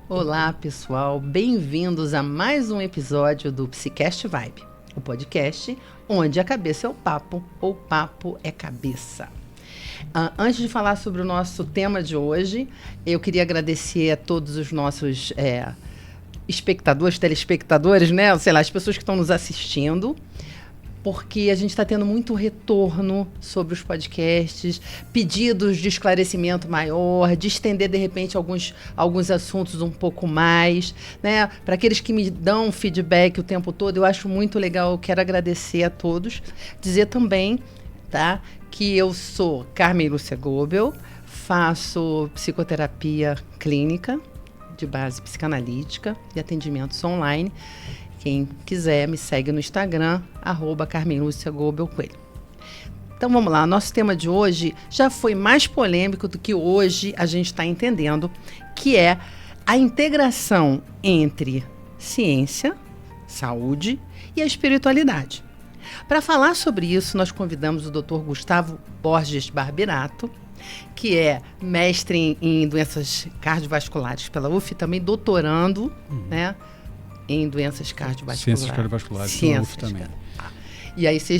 Olá, pessoal. Bem-vindos a mais um episódio do Psicast Vibe, o podcast onde a cabeça é o papo ou o papo é cabeça. Antes de falar sobre o nosso tema de hoje, eu queria agradecer a todos os nossos espectadores, telespectadores, né? Sei lá, as pessoas que estão nos assistindo, porque a gente está tendo muito retorno sobre os podcasts, pedidos de esclarecimento maior, de estender, de repente, alguns assuntos um pouco mais, né? Para aqueles que me dão feedback o tempo todo, eu acho muito legal, eu quero agradecer a todos. Dizer também, tá, que eu sou Carmen Lúcia Goebel, faço psicoterapia clínica de base psicanalítica e atendimentos online. Quem quiser, me segue no Instagram, @CarmenLúciaGoebelCoelho. Então vamos lá, nosso tema de hoje já foi mais polêmico do que hoje a gente está entendendo, que é a integração entre ciência, saúde e a espiritualidade. Para falar sobre isso, nós convidamos o Dr. Gustavo Borges Barberato, que é mestre em doenças cardiovasculares pela UF, também doutorando, né? Em doenças cardiovasculares. Ciências cardiovasculares, pela UF também. E aí você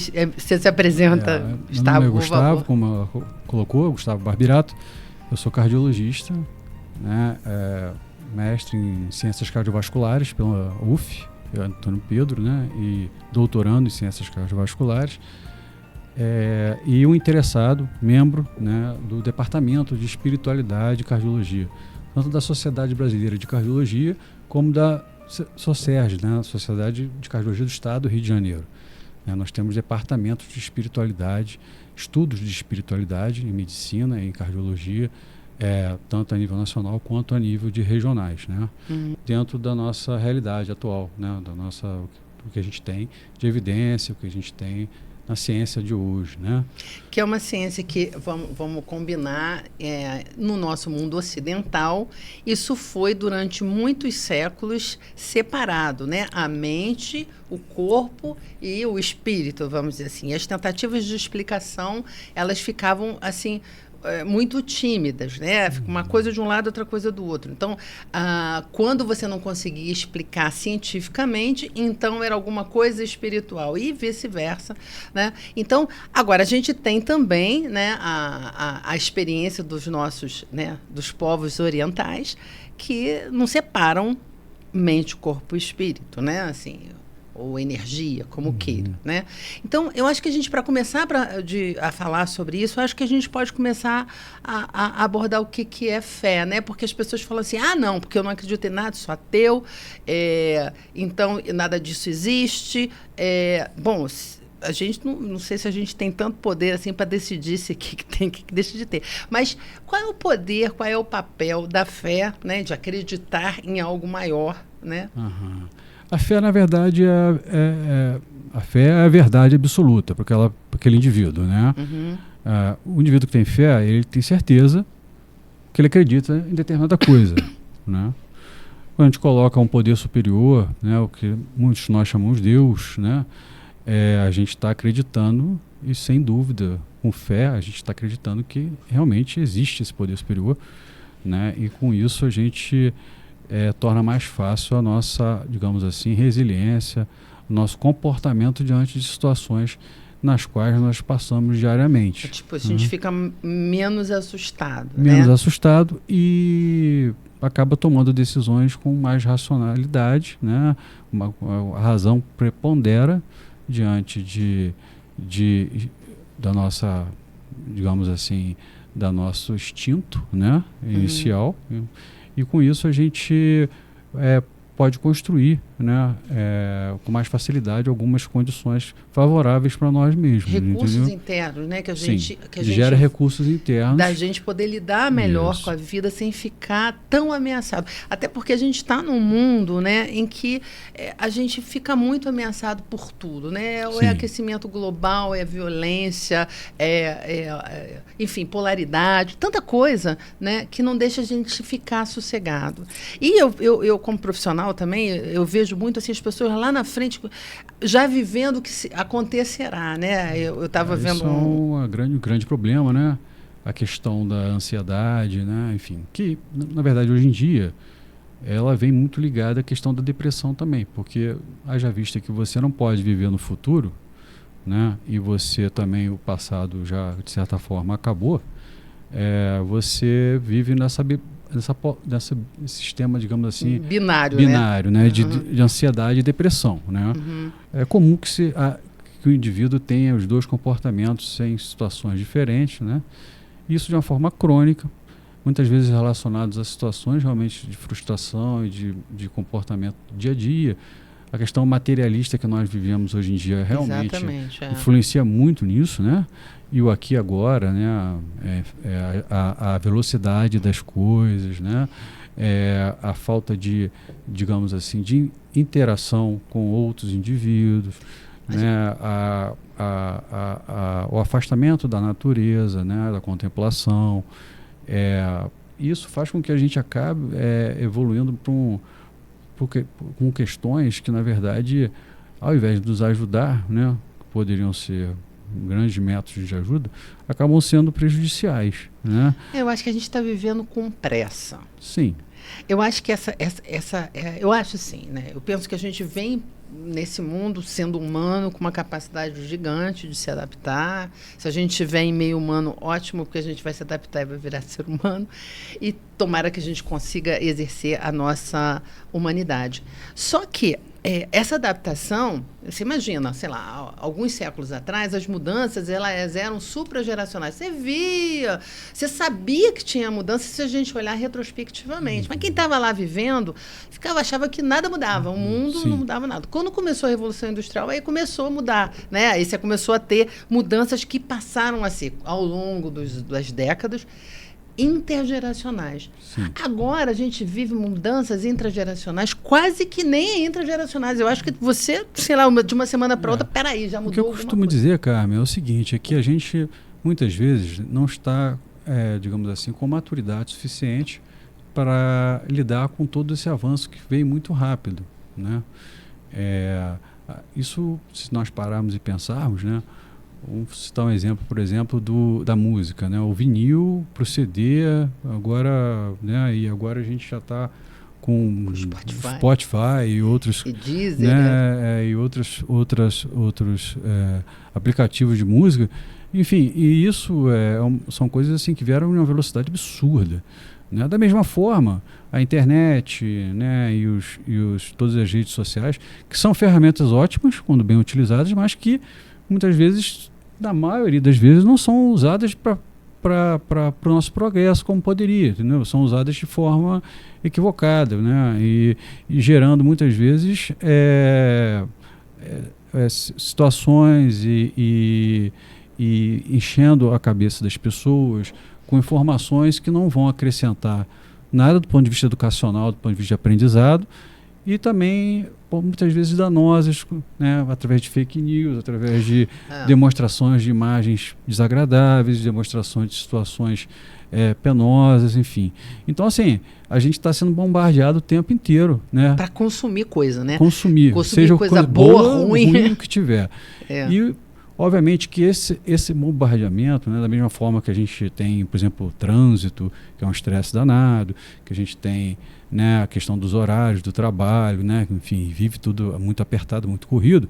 se apresenta, Gustavo. Meu nome é Gustavo, como colocou, Gustavo Barberato. Eu sou cardiologista, né, mestre em ciências cardiovasculares pela UF, Antônio Pedro, né, e doutorando em ciências cardiovasculares. E um interessado, membro, né, do Departamento de Espiritualidade e Cardiologia, tanto da Sociedade Brasileira de Cardiologia como da SOCERJ, né, Sociedade de Cardiologia do Estado do Rio de Janeiro. Nós temos departamentos de espiritualidade, estudos de espiritualidade em medicina, em cardiologia, tanto a nível nacional quanto a nível de regionais, né, dentro da nossa realidade atual, né, o que a gente tem de evidência, o que a gente tem na ciência de hoje, né? Que é uma ciência que, vamos combinar, no nosso mundo ocidental, isso foi durante muitos séculos separado, né? A mente, o corpo e o espírito, vamos dizer assim. As tentativas de explicação, elas ficavam assim muito tímidas, né? Fica uma coisa de um lado, outra coisa do outro. Então, quando você não conseguia explicar cientificamente, então era alguma coisa espiritual e vice-versa, né? Então, agora a gente tem também, né, a experiência dos nossos, né, dos povos orientais que não separam mente, corpo e espírito, né? Assim, ou energia, como queira, né? Então, eu acho que a gente, para começar a falar sobre isso, eu acho que a gente pode começar a abordar o que é fé, né? Porque as pessoas falam assim, não, porque eu não acredito em nada, sou ateu, então nada disso existe. Bom, a gente não sei se a gente tem tanto poder assim para decidir se que tem que deixa de ter. Mas qual é o poder, qual é o papel da fé, né? De acreditar em algo maior, né? A fé, na verdade, a fé é a verdade absoluta para aquele indivíduo, né? O indivíduo que tem fé, ele tem certeza que ele acredita em determinada coisa, né? Quando a gente coloca um poder superior, né, o que muitos de nós chamamos de Deus, né? A gente está acreditando, e sem dúvida, com fé, a gente está acreditando que realmente existe esse poder superior, né? E com isso a gente torna mais fácil a nossa, digamos assim, resiliência, o nosso comportamento diante de situações nas quais nós passamos diariamente. Tipo, a gente fica menos assustado. Menos assustado e acaba tomando decisões com mais racionalidade, né? A razão prepondera diante da nossa, digamos assim, da nosso instinto, né, inicial. E com isso a gente pode construir, né, com mais facilidade algumas condições favoráveis para nós mesmos. Recursos entendeu? internos, né? Que a Sim, gente gera recursos internos. Da gente poder lidar melhor com a vida sem ficar tão ameaçado. Até porque a gente está num mundo, né, em que a gente fica muito ameaçado por tudo, né? Ou aquecimento global, violência, enfim, polaridade, tanta coisa, né, que não deixa a gente ficar sossegado. E eu como profissional também, eu vejo muito assim, as pessoas lá na frente já vivendo o que acontecerá, né? Eu estava vendo isso é um grande problema, né? A questão da ansiedade, né? Enfim, que na verdade hoje em dia ela vem muito ligada à questão da depressão também, porque haja vista que você não pode viver no futuro, né? E você também, o passado já, de certa forma, acabou, você vive nesse sistema, digamos assim, binário, né? De ansiedade e depressão, né? É comum que o indivíduo tenha os dois comportamentos em situações diferentes, né? Isso de uma forma crônica, muitas vezes relacionados a situações realmente de frustração e de comportamento do dia a dia. A questão materialista que nós vivemos hoje em dia realmente influencia muito nisso, né? E o aqui e agora, né? A velocidade das coisas, né? A falta de, digamos assim, de interação com outros indivíduos, né? O afastamento da natureza, né? Da contemplação. Isso faz com que a gente acabe evoluindo com questões que, na verdade, ao invés de nos ajudar, né? Que poderiam ser grandes métodos de ajuda, acabam sendo prejudiciais, né? Eu acho que a gente está vivendo com pressa. Sim. Eu acho que eu acho assim, né? Eu penso que a gente vem nesse mundo sendo humano com uma capacidade gigante de se adaptar. Se a gente estiver em meio humano, ótimo, porque a gente vai se adaptar e vai virar ser humano. E tomara que a gente consiga exercer a nossa humanidade. Só que essa adaptação, você imagina, sei lá, alguns séculos atrás, as mudanças elas eram suprageracionais. Você via, você sabia que tinha mudança se a gente olhar retrospectivamente. Mas quem estava lá vivendo achava que nada mudava, o mundo não mudava nada. Quando começou a Revolução Industrial, aí começou a mudar, né? Aí você começou a ter mudanças que passaram a ser, ao longo das décadas, intergeracionais. Sim. Agora a gente vive mudanças intrageracionais quase que nem intrageracionais. Eu acho que você, sei lá, de uma semana para outra, peraí, já mudou. O que eu costumo dizer, Carmen, é o seguinte, é que a gente muitas vezes não está, digamos assim, com maturidade suficiente para lidar com todo esse avanço que veio muito rápido, né? Isso, se nós pararmos e pensarmos, né? Vamos citar um exemplo, por exemplo, da música, né? O vinil pro CD, agora, né? E agora a gente já está com Spotify e outros, e Deezer, né? E outros aplicativos de música. Enfim, e isso são coisas assim que vieram em uma velocidade absurda, né? Da mesma forma, a internet, né? E todas as redes sociais, que são ferramentas ótimas quando bem utilizadas, mas que muitas vezes, na maioria das vezes, não são usadas para o nosso progresso como poderia, entendeu? São usadas de forma equivocada, né? E gerando muitas vezes situações e enchendo a cabeça das pessoas com informações que não vão acrescentar nada do ponto de vista educacional, do ponto de vista de aprendizado, e também muitas vezes danosas, né, através de fake news, através de demonstrações de imagens desagradáveis, demonstrações de situações penosas, enfim. Então, assim, a gente está sendo bombardeado o tempo inteiro, né? Para consumir coisa, né? Consumir seja coisa boa, ruim, o que tiver. E, obviamente, que esse bombardeamento, né, da mesma forma que a gente tem, por exemplo, o trânsito, que é um estresse danado, que a gente tem, né, a questão dos horários do trabalho, né, enfim, vive tudo muito apertado, muito corrido.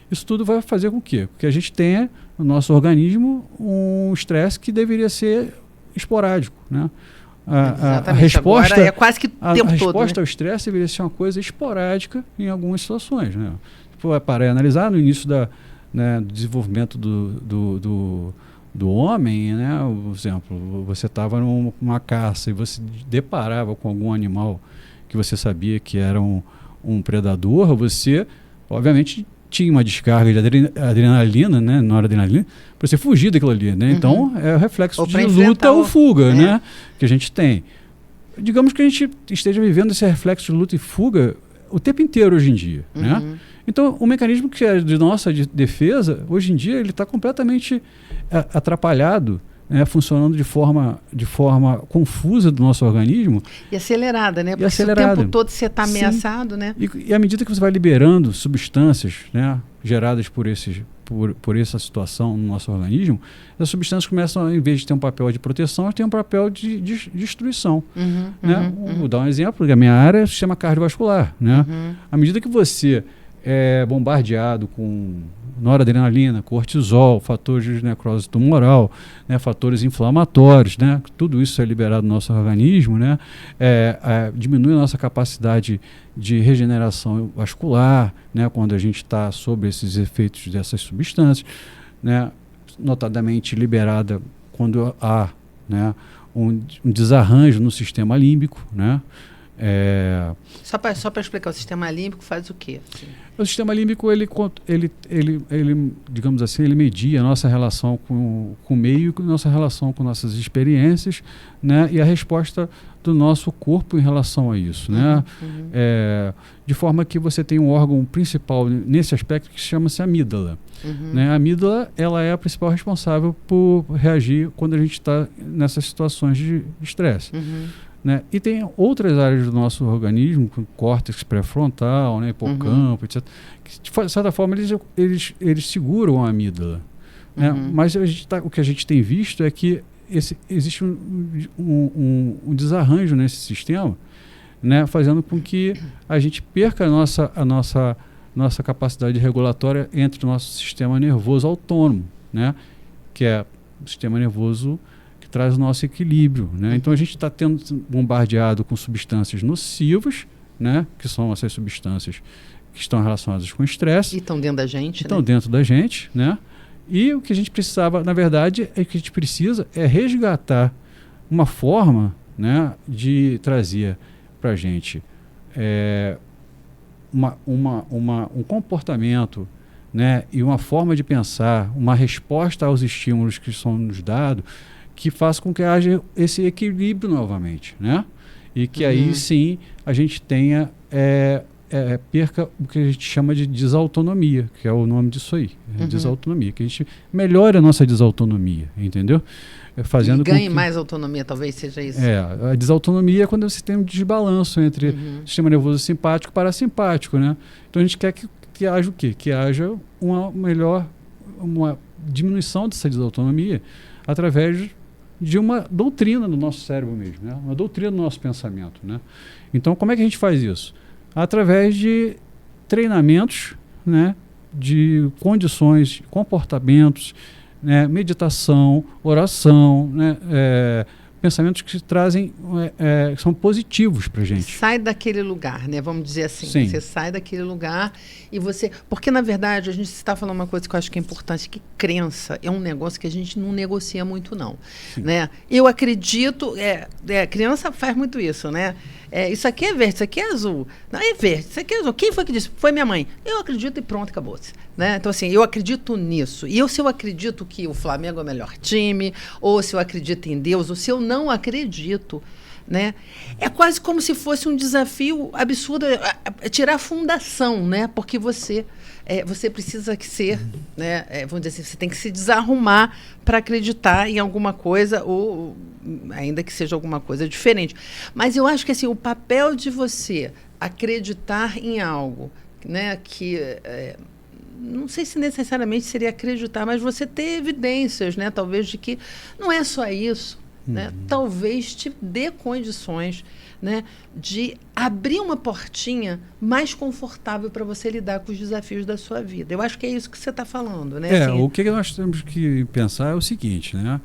Isso tudo vai fazer com que a gente tenha no nosso organismo um estresse que deveria ser esporádico, né? A resposta agora é quase que o tempo todo. A resposta ao estresse deveria ser uma coisa esporádica em algumas situações, né? Tipo, para analisar no início do desenvolvimento do homem, né? Por exemplo, você estava numa caça e você deparava com algum animal que você sabia que era um predador, você, obviamente, tinha uma descarga de adrenalina, né? Noradrenalina, para você fugir daquilo ali, né? Então, é o reflexo de luta ou fuga, né? Que a gente tem. Digamos que a gente esteja vivendo esse reflexo de luta e fuga o tempo inteiro hoje em dia, né? Então, o mecanismo que é de nossa defesa, hoje em dia, ele está completamente atrapalhado né, funcionando de forma confusa do nosso organismo. E acelerada, né? Porque se o tempo todo você está ameaçado, né? E à medida que você vai liberando substâncias, né, geradas por essa situação no nosso organismo, as substâncias começam, em vez de ter um papel de proteção, elas têm um papel de destruição. Né? Vou dar um exemplo, a minha área é o sistema cardiovascular. Né? À medida que você é bombardeado com noradrenalina, cortisol, fatores de necrose tumoral, né, fatores inflamatórios, né, tudo isso é liberado no nosso organismo, né, diminui a nossa capacidade de regeneração vascular, né, quando a gente está sob esses efeitos dessas substâncias, né, notadamente liberada quando há, né, um desarranjo no sistema límbico, né. Só para explicar, o sistema límbico faz o quê? Assim? O sistema límbico, ele, digamos assim, ele media a nossa relação com o meio, a nossa relação com nossas experiências, né, e a resposta do nosso corpo em relação a isso. Né? De forma que você tem um órgão principal nesse aspecto que chama-se amígdala. Né? A amígdala, ela é a principal responsável por reagir quando a gente está nessas situações de estresse. Né? E tem outras áreas do nosso organismo, como córtex pré-frontal, né, hipocampo, etc., que de certa forma eles seguram a amígdala. Né? Mas o que a gente tem visto é que existe um desarranjo nesse sistema, né, fazendo com que a gente perca a nossa capacidade regulatória entre o nosso sistema nervoso autônomo, né, que é o sistema nervoso traz o nosso equilíbrio, né? Então a gente está tendo bombardeado com substâncias nocivas, né? Que são essas substâncias que estão relacionadas com estresse. E estão dentro da gente, estão dentro da gente, né? E o que a gente precisava, na verdade, o que a gente precisa é resgatar uma forma, né, de trazer para a gente um comportamento, né, e uma forma de pensar, uma resposta aos estímulos que são nos dados, que faz com que haja esse equilíbrio novamente, né? E que aí sim a gente tenha perca o que a gente chama de desautonomia, que é o nome disso aí, desautonomia, que a gente melhora a nossa desautonomia, entendeu? Fazendo e ganhe mais autonomia, talvez seja isso. A desautonomia é quando você tem um desbalanço entre sistema nervoso simpático e parasimpático, né? Então a gente quer que haja o quê? Que haja uma diminuição dessa desautonomia através de uma doutrina do nosso cérebro mesmo, né? Uma doutrina do nosso pensamento, né? Então, como é que a gente faz isso? Através de treinamentos, né? De condições, comportamentos, né? Meditação, oração, né? Pensamentos que trazem, que são positivos para a gente. Sai daquele lugar, né? Vamos dizer assim. Sim. Você sai daquele lugar e você... Porque, na verdade, a gente está falando uma coisa que eu acho que é importante, que crença é um negócio que a gente não negocia muito, não. Né? Eu acredito... criança faz muito isso, né? Isso aqui é verde, isso aqui é azul. Não, é verde, isso aqui é azul. Quem foi que disse? Foi minha mãe. Eu acredito e pronto, acabou-se. Né? Então, assim, eu acredito nisso. E se eu acredito que o Flamengo é o melhor time, ou se eu acredito em Deus, ou se eu não acredito, né? É quase como se fosse um desafio absurdo, tirar a fundação, né? Porque você precisa ser, né? Vamos dizer assim, você tem que se desarrumar para acreditar em alguma coisa, ou ainda que seja alguma coisa diferente. Mas eu acho que assim, o papel de você acreditar em algo, né? Que não sei se necessariamente seria acreditar, mas você ter evidências, né? Talvez de que não é só isso. Né? Talvez te dê condições, né, de abrir uma portinha mais confortável para você lidar com os desafios da sua vida. Eu acho que é isso que você está falando. Né? Assim, o que nós temos que pensar é o seguinte, né?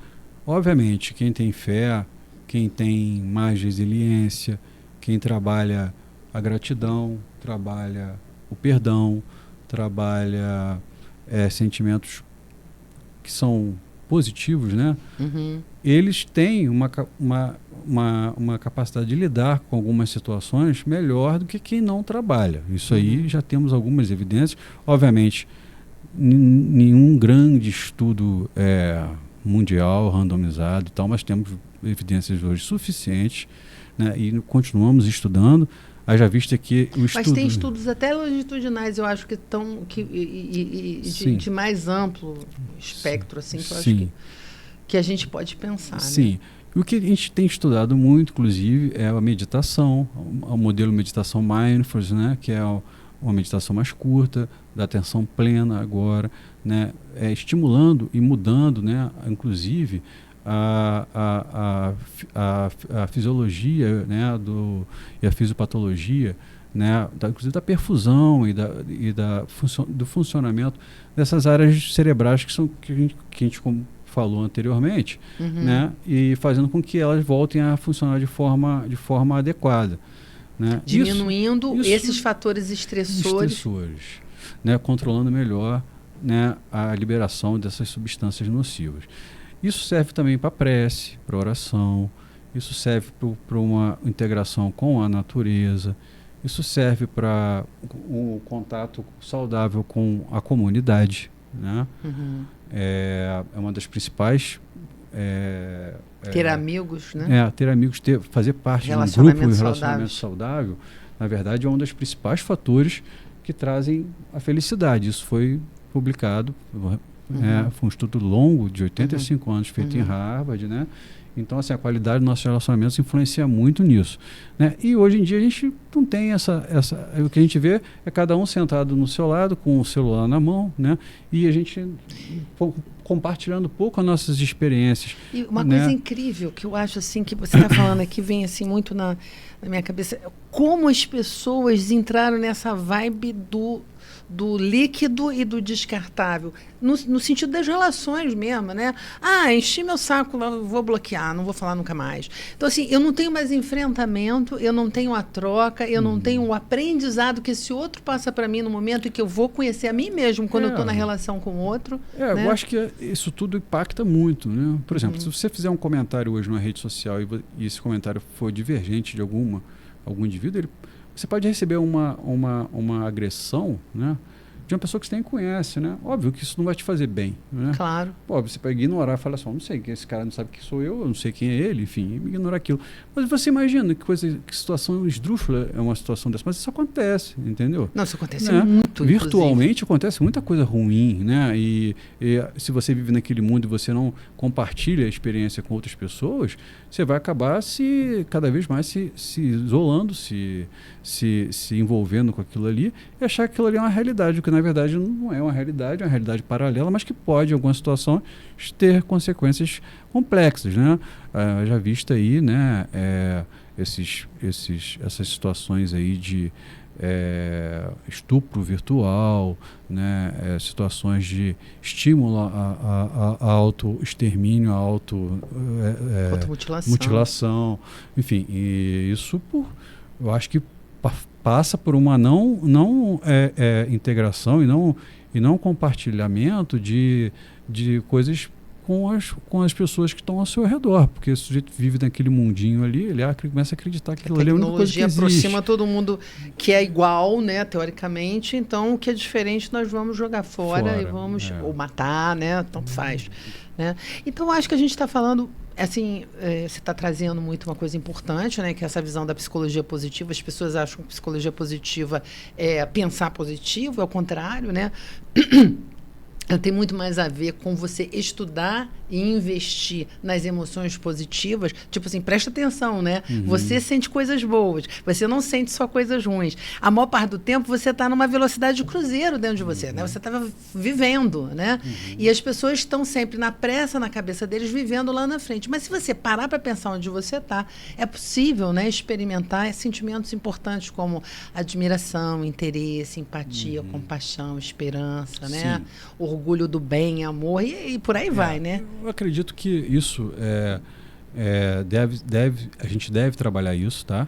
Obviamente, quem tem fé, quem tem mais resiliência, quem trabalha a gratidão, trabalha o perdão, trabalha sentimentos que são positivos, né? Eles têm uma capacidade de lidar com algumas situações melhor do que quem não trabalha. Isso aí já temos algumas evidências. Obviamente, nenhum grande estudo mundial, randomizado e tal, mas temos evidências hoje suficientes, né? E continuamos estudando. Haja vista que o estudo... Mas tem estudos até longitudinais, eu acho que estão de mais amplo espectro, assim, que eu acho que a gente pode pensar. Sim. Né? O que a gente tem estudado muito, inclusive, é a meditação, o modelo meditação mindfulness, né, que é uma meditação mais curta, da atenção plena agora, né, estimulando e mudando, né, inclusive, a fisiologia, né, e a fisiopatologia, né, inclusive da perfusão do funcionamento dessas áreas cerebrais que a gente falou anteriormente, né, e fazendo com que elas voltem a funcionar de forma adequada. Né? Diminuindo esses fatores estressores, né, controlando melhor, né, a liberação dessas substâncias nocivas. Isso serve também para prece, para oração, isso serve para uma integração com a natureza, isso serve para um contato saudável com a comunidade. Né? É uma das principais... ter amigos, né? Ter amigos, fazer parte de um grupo de relacionamento saudável, na verdade, é um dos principais fatores que trazem a felicidade. Isso foi publicado, foi um estudo longo, de 85 anos, feito em Harvard, né? Então, assim, a qualidade dos nossos relacionamentos influencia muito nisso. Né? E hoje em dia a gente não tem o que a gente vê é cada um sentado no seu lado, com o celular na mão, né? E a gente compartilhando um pouco as nossas experiências. E uma coisa incrível que eu acho assim, que você está falando aqui, vem assim muito na minha cabeça, como as pessoas entraram nessa vibe do líquido e do descartável, no sentido das relações mesmo, né? Enchi meu saco, vou bloquear, não vou falar nunca mais. Então, assim, eu não tenho mais enfrentamento, eu não tenho a troca, eu não tenho o aprendizado que esse outro passa para mim no momento em que eu vou conhecer a mim mesmo quando eu estou na relação com o outro. Né? Eu acho que isso tudo impacta muito, né? Por exemplo, se você fizer um comentário hoje numa rede social e esse comentário for divergente de algum indivíduo, você pode receber uma agressão, né, de uma pessoa que você nem conhece, né? Óbvio que isso não vai te fazer bem, né? Claro. Você pode ignorar e falar assim, não sei, que esse cara não sabe que sou eu não sei quem é ele, enfim, ignorar aquilo. Mas você imagina que situação esdrúxula é uma situação dessa, mas isso acontece, entendeu? Não, isso acontece muito, virtualmente acontece muita coisa ruim, né? E se você vive naquele mundo e você não compartilha a experiência com outras pessoas, você vai acabar cada vez mais se isolando, se envolvendo com aquilo ali e achar que aquilo ali é uma realidade, o que na verdade não é uma realidade paralela, mas que pode, em algumas situações, ter consequências complexas, né? Já visto aí, né, essas situações aí de estupro virtual, né, situações de estímulo a auto-extermínio, a auto-mutilação, enfim, e isso eu acho que passa por uma não integração e não compartilhamento de coisas com as pessoas que estão ao seu redor, porque o sujeito vive naquele mundinho ali, ele começa a acreditar que aquilo ali é a única coisa que existe. A tecnologia aproxima todo mundo que é igual, né, teoricamente, então o que é diferente nós vamos jogar fora e vamos ou matar, né, tanto faz. Né? Então acho que a gente está falando, assim, você está trazendo muito uma coisa importante, né, que é essa visão da psicologia positiva. As pessoas acham que psicologia positiva é pensar positivo, é o contrário, né? Tem muito mais a ver com você estudar e investir nas emoções positivas. Tipo assim, presta atenção, né? Você sente coisas boas, você não sente só coisas ruins. A maior parte do tempo você está numa velocidade de cruzeiro dentro de você, né? Você estava vivendo, né? E as pessoas estão sempre na pressa, na cabeça deles, vivendo lá na frente. Mas se você parar para pensar onde você está, é possível, né, experimentar sentimentos importantes como admiração, interesse, empatia, compaixão, esperança, né? Orgulho do bem, amor e por aí vai, né? Eu acredito que isso a gente deve trabalhar isso, tá?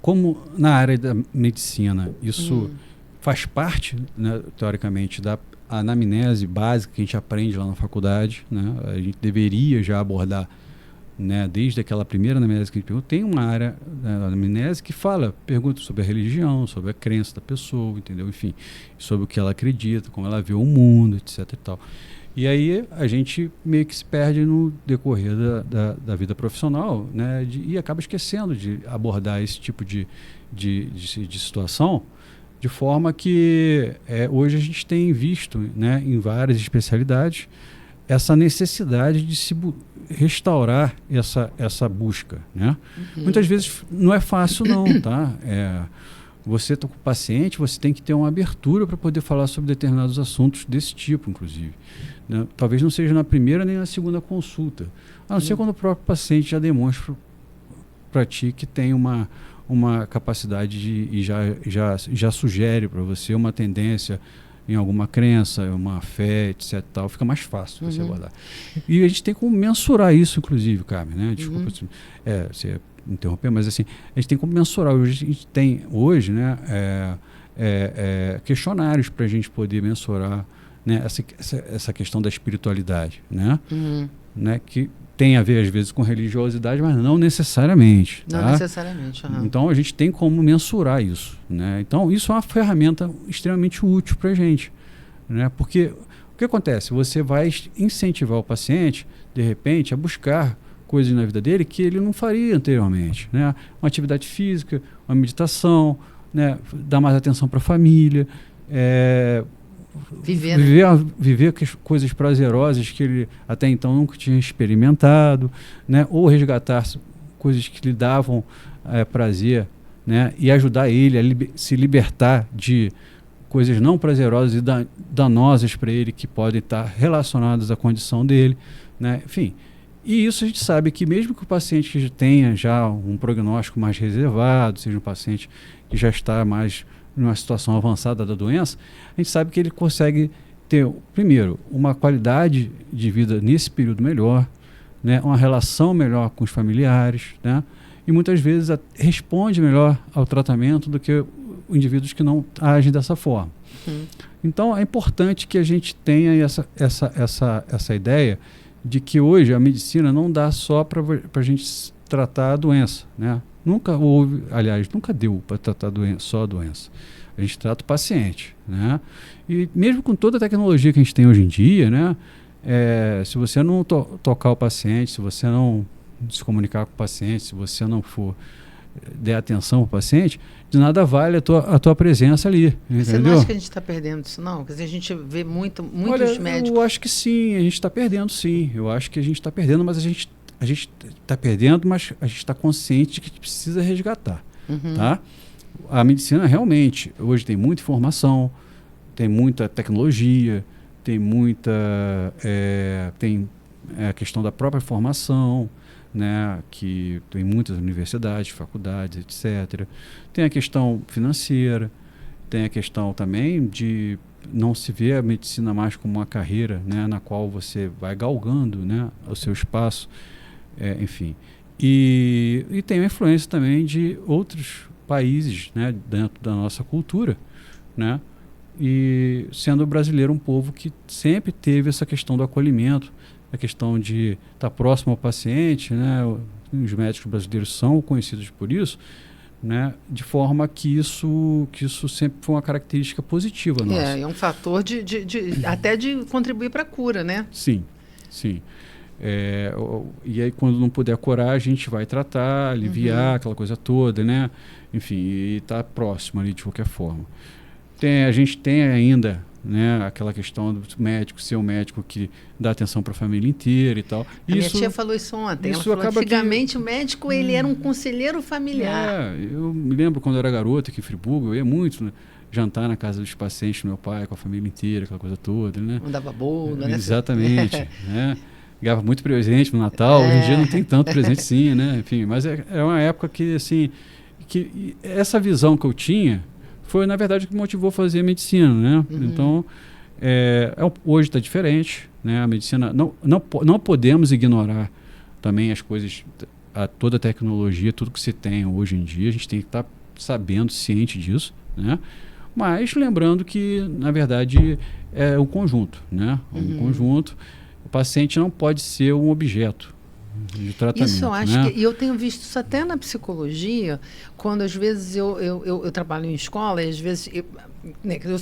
Como na área da medicina, isso faz parte, né, teoricamente, da anamnese básica que a gente aprende lá na faculdade, né? A gente deveria já abordar, né, desde aquela primeira anamnese que a gente pergunta, tem uma área da anamnese que pergunta sobre a religião, sobre a crença da pessoa, entendeu? Enfim, sobre o que ela acredita, como ela vê o mundo, etc e tal. E aí a gente meio que se perde no decorrer da vida profissional, né, e acaba esquecendo de abordar esse tipo de situação, de forma que hoje a gente tem visto, né, em várias especialidades, essa necessidade de se restaurar essa busca, né? Muitas vezes não é fácil não, tá? Você está com o paciente, você tem que ter uma abertura para poder falar sobre determinados assuntos desse tipo, inclusive, né? Talvez não seja na primeira nem na segunda consulta, a não ser quando o próprio paciente já demonstra para ti que tem uma capacidade e já sugere para você uma tendência em alguma crença, uma fé, etc. Tal, fica mais fácil você abordar. E a gente tem como mensurar isso, inclusive, Carmen, né? Desculpa você interromper, mas assim, a gente tem como mensurar. A gente tem hoje, né, questionários para a gente poder mensurar, né, essa questão da espiritualidade, né? Né, que tem a ver, às vezes, com religiosidade, mas não necessariamente. Não necessariamente. Então, a gente tem como mensurar isso, né? Então, isso é uma ferramenta extremamente útil para a gente, né? Porque o que acontece? Você vai incentivar o paciente, de repente, a buscar coisas na vida dele que ele não faria anteriormente, né? Uma atividade física, uma meditação, né? Dar mais atenção para a família, viver coisas prazerosas que ele até então nunca tinha experimentado, né? Ou resgatar coisas que lhe davam prazer, né? E ajudar ele a se libertar de coisas não prazerosas e danosas para ele, que podem estar relacionadas à condição dele, né? Enfim, e isso a gente sabe que mesmo que o paciente que tenha já um prognóstico mais reservado, seja um paciente que já está mais numa situação avançada da doença, a gente sabe que ele consegue ter, primeiro, uma qualidade de vida nesse período melhor, né? Uma relação melhor com os familiares, né? E muitas vezes responde melhor ao tratamento do que indivíduos que não agem dessa forma. Então, é importante que a gente tenha essa ideia de que hoje a medicina não dá só para a gente tratar a doença, né? Nunca deu para tratar só a doença. A gente trata o paciente, né? E mesmo com toda a tecnologia que a gente tem hoje em dia, né? Se você não tocar o paciente, se você não se comunicar com o paciente, se você não for der atenção ao paciente, de nada vale a tua presença ali. Você entendeu? não acha que a gente está perdendo isso, não? Quer dizer, a gente vê muitos médicos... Eu acho que sim, a gente está perdendo, sim. Eu acho que a gente está perdendo, mas a gente está perdendo, mas a gente está consciente de que precisa resgatar. Tá? A medicina realmente, hoje tem muita informação, tem muita tecnologia, tem tem a questão da própria formação, né, que tem muitas universidades, faculdades, etc. Tem a questão financeira, tem a questão também de não se ver a medicina mais como uma carreira, né, na qual você vai galgando, né, o seu espaço, enfim. E tem a influência também de outros países, né, dentro da nossa cultura, né, e sendo o brasileiro um povo que sempre teve essa questão do acolhimento, a questão de estar próximo ao paciente, né, os médicos brasileiros são conhecidos por isso, né, de forma que isso sempre foi uma característica positiva nossa. É um fator até de contribuir para a cura, né? Sim. E aí, quando não puder curar, a gente vai tratar, aliviar, aquela coisa toda, né? Enfim, e estar próximo ali de qualquer forma. A gente tem ainda, né, aquela questão do médico ser um médico que dá atenção para a família inteira e tal. Minha tia falou isso ontem. Ela falou que antigamente o médico ele era um conselheiro familiar. Eu me lembro quando eu era garota aqui em Friburgo, eu ia muito, né, jantar na casa dos pacientes do meu pai, com a família inteira, aquela coisa toda, né? Mandava bolo, né? Exatamente, né? Ganhava muito presente no Natal, hoje em dia não tem tanto presente sim, né? Enfim, mas é uma época que, assim, que essa visão que eu tinha foi, na verdade, o que me motivou a fazer medicina, né? Então, hoje está diferente, né? A medicina, não podemos ignorar também as coisas, toda a tecnologia, tudo que se tem hoje em dia, a gente tem que estar sabendo, ciente disso, né? Mas lembrando que, na verdade, é um conjunto, né? Um conjunto. O paciente não pode ser um objeto de tratamento. Isso eu acho, né? E eu tenho visto isso até na psicologia, quando às vezes eu trabalho em escola, e às vezes, se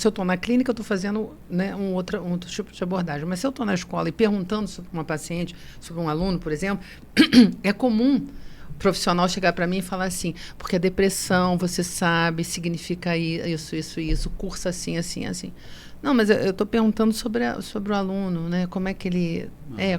eu estou na clínica, eu estou fazendo, né, um outro tipo de abordagem. Mas se eu estou na escola e perguntando sobre uma paciente, sobre um aluno, por exemplo, é comum o profissional chegar para mim e falar assim, porque a depressão, você sabe, significa isso, cursa assim, assim, assim. Não, mas eu estou perguntando sobre o aluno, né? Como é que ele...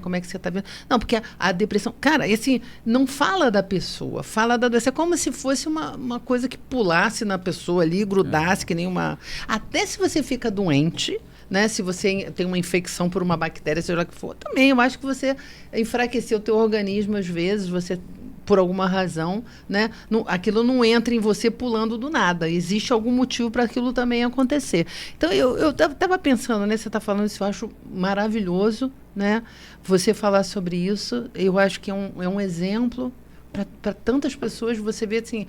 como é que você está vendo? Não, porque a depressão... Cara, assim, não fala da pessoa, fala da doença. É como se fosse uma coisa que pulasse na pessoa ali, grudasse, que nem uma... Até se você fica doente, né? Se você tem uma infecção por uma bactéria, seja lá que for, também eu acho que você enfraqueceu o teu organismo, às vezes, você... por alguma razão, né? Aquilo não entra em você pulando do nada. Existe algum motivo para aquilo também acontecer. Então, eu estava pensando, né? Você está falando isso, eu acho maravilhoso, né? Você falar sobre isso, eu acho que é um exemplo para tantas pessoas. Você vê, assim,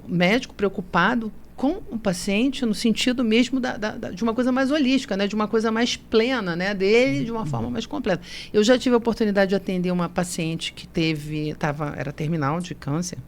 médico preocupado com o paciente no sentido mesmo de uma coisa mais holística, né? De uma coisa mais plena, né? Dele, de uma forma mais completa. Eu já tive a oportunidade de atender uma paciente que era terminal de câncer.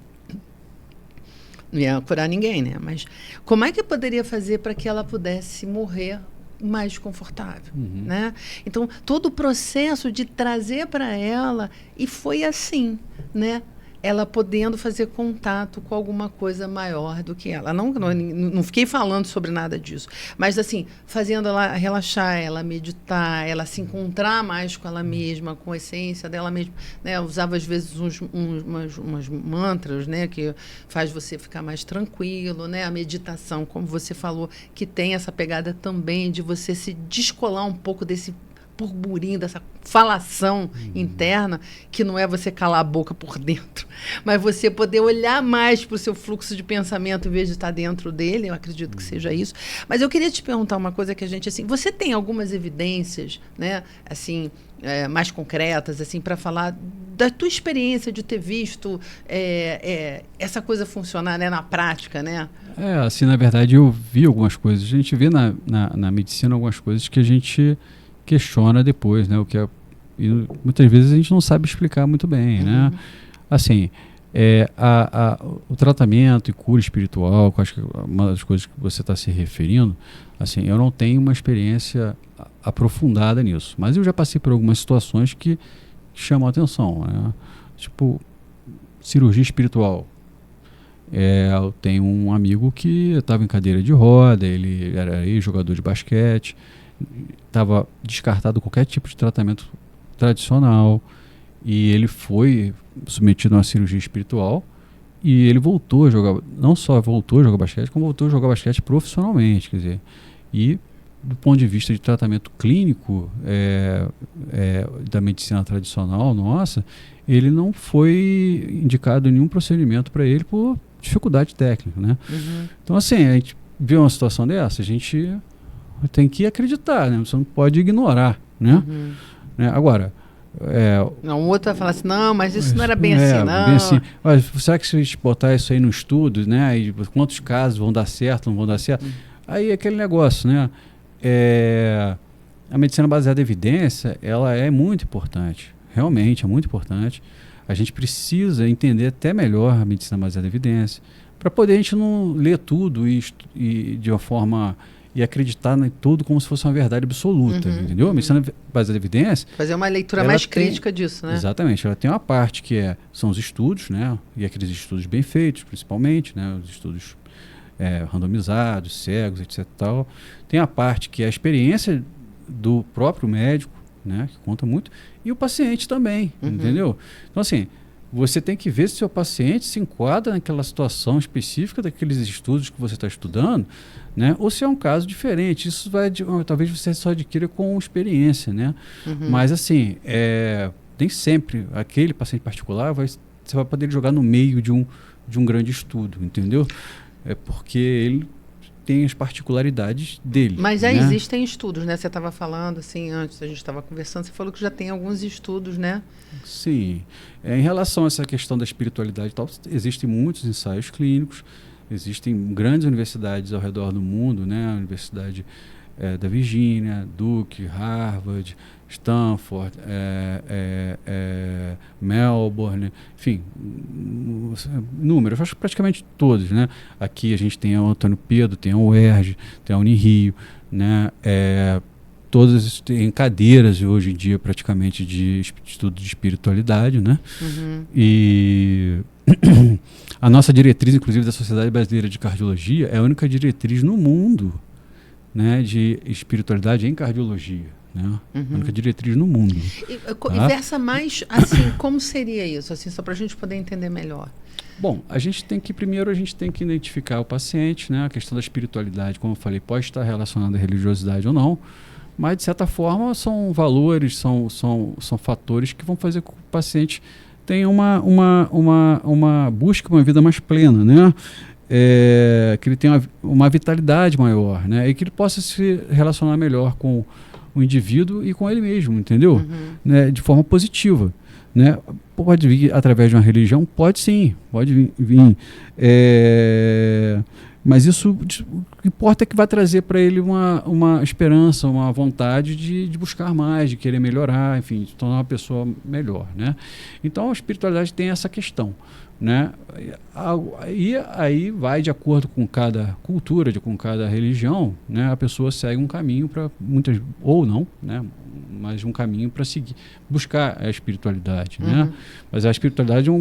Não ia curar ninguém, né? Mas como é que eu poderia fazer para que ela pudesse morrer mais confortável, né? Então, todo o processo de trazer para ela, e foi assim, né? Ela podendo fazer contato com alguma coisa maior do que ela. Não fiquei falando sobre nada disso, mas assim, fazendo ela relaxar, ela meditar, ela se encontrar mais com ela mesma, com a essência dela mesma, né? Eu usava às vezes umas mantras, né? Que faz você ficar mais tranquilo, né? A meditação, como você falou, que tem essa pegada também de você se descolar um pouco desse burburinho, dessa falação interna, que não é você calar a boca por dentro, mas você poder olhar mais para o seu fluxo de pensamento em vez de estar dentro dele. Eu acredito que seja isso. Mas eu queria te perguntar uma coisa que a gente, assim, você tem algumas evidências, né, assim, mais concretas, assim, para falar da tua experiência de ter visto essa coisa funcionar, né, na prática, né? Assim, na verdade, eu vi algumas coisas. A gente vê na medicina algumas coisas que a gente questiona depois, né? E muitas vezes a gente não sabe explicar muito bem, né? Assim, o tratamento e cura espiritual, que eu acho que é uma das coisas que você está se referindo, assim, eu não tenho uma experiência aprofundada nisso, mas eu já passei por algumas situações que chamam a atenção, né? Tipo, cirurgia espiritual. Eu tenho um amigo que estava em cadeira de roda, ele era ex-jogador de basquete, estava descartado qualquer tipo de tratamento tradicional, e ele foi submetido a uma cirurgia espiritual, e ele voltou a jogar, não só voltou a jogar basquete, como voltou a jogar basquete profissionalmente, quer dizer, e do ponto de vista de tratamento clínico da medicina tradicional nossa, ele não foi indicado nenhum procedimento para ele por dificuldade técnica, né? Então, assim, a gente vê uma situação dessa, a gente tem que acreditar, né? Você não pode ignorar, né? Agora, não, o outro vai falar assim, não, mas isso não era bem assim, não. Bem assim. Mas será que se a gente botar isso aí no estudo, né? E quantos casos vão dar certo, não vão dar certo? Aí aquele negócio, né? A medicina baseada em evidência, ela é muito importante. Realmente é muito importante. A gente precisa entender até melhor a medicina baseada em evidência, para poder a gente não ler tudo e de uma forma... e acreditar em tudo como se fosse uma verdade absoluta, entendeu? A medicina baseada em evidência... fazer uma leitura mais crítica disso, né? Exatamente. Ela tem uma parte que são os estudos, né? E aqueles estudos bem feitos, principalmente, né? Os estudos randomizados, cegos, etc. Tal. Tem a parte que é a experiência do próprio médico, né? Que conta muito. E o paciente também, entendeu? Então, assim... você tem que ver se o seu paciente se enquadra naquela situação específica daqueles estudos que você está estudando, né? Ou se é um caso diferente. Isso talvez você só adquira com experiência, né? Mas, assim, nem sempre aquele paciente particular você vai poder jogar no meio de um grande estudo, entendeu? Porque ele tem as particularidades dele. Mas já existem estudos, né? Você estava falando, assim, antes a gente estava conversando, você falou que já tem alguns estudos, né? Sim. Em relação a essa questão da espiritualidade e tal, existem muitos ensaios clínicos, existem grandes universidades ao redor do mundo, né? A Universidade da Virgínia, Duke, Harvard, Stanford, Melbourne, enfim, números, acho que praticamente todos, né? Aqui a gente tem o Antônio Pedro, tem a UERJ, tem a Unirio, né? Todas têm cadeiras hoje em dia praticamente de estudo de espiritualidade, né? E a nossa diretriz, inclusive, da Sociedade Brasileira de Cardiologia, é a única diretriz no mundo né, de espiritualidade em cardiologia. Né? A única diretriz no mundo. E versa mais, assim, como seria isso? Assim, só para a gente poder entender melhor. Bom, primeiro a gente tem que identificar o paciente, né? A questão da espiritualidade, como eu falei, pode estar relacionada à religiosidade ou não, mas de certa forma são valores, são fatores que vão fazer com que o paciente tenha uma busca, uma vida mais plena, né? Que ele tenha uma vitalidade maior, né? E que ele possa se relacionar melhor com o indivíduo e com ele mesmo, entendeu? Né? De forma positiva. Né? Pode vir através de uma religião? Pode sim, pode vir. Mas isso, o que importa é que vai trazer para ele uma esperança, uma vontade de buscar mais, de querer melhorar, enfim, de tornar uma pessoa melhor. Né? Então a espiritualidade tem essa questão. Né? E aí vai de acordo com cada cultura, com cada religião, né? A pessoa segue um caminho para muitas, ou não, né? Mas um caminho para seguir, buscar a espiritualidade. Né? Mas a espiritualidade é